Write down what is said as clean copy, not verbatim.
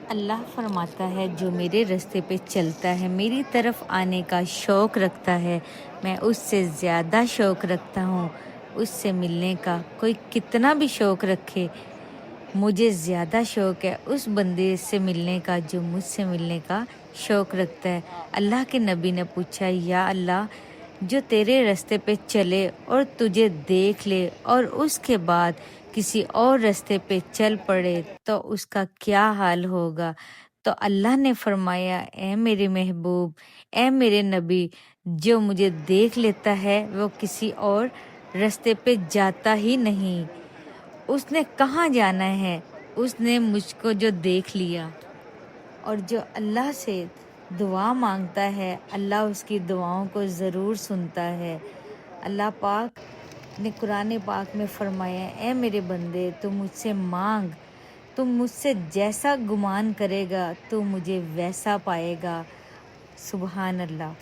اللہ فرماتا ہے جو میرے راستے پہ چلتا ہے، میری طرف آنے کا شوق رکھتا ہے، میں اس سے زیادہ شوق رکھتا ہوں۔ اس سے ملنے کا کوئی کتنا بھی شوق رکھے، مجھے زیادہ شوق ہے اس بندے سے ملنے کا جو مجھ سے ملنے کا شوق رکھتا ہے۔ اللہ کے نبی نے پوچھا، یا اللہ، جو تیرے راستے پہ چلے اور تجھے دیکھ لے اور اس کے بعد کسی اور راستے پہ چل پڑے تو اس کا کیا حال ہوگا؟ تو اللہ نے فرمایا، اے میرے محبوب، اے میرے نبی، جو مجھے دیکھ لیتا ہے وہ کسی اور راستے پہ جاتا ہی نہیں۔ اس نے کہاں جانا ہے؟ اس نے مجھ کو جو دیکھ لیا۔ اور جو اللہ سے دعا مانگتا ہے، اللہ اس کی دعاؤں کو ضرور سنتا ہے۔ اللہ پاک نے قرآن پاک میں فرمایا، اے میرے بندے، تو مجھ سے مانگ، تم مجھ سے جیسا گمان کرے گا تو مجھے ویسا پائے گا۔ سبحان اللہ۔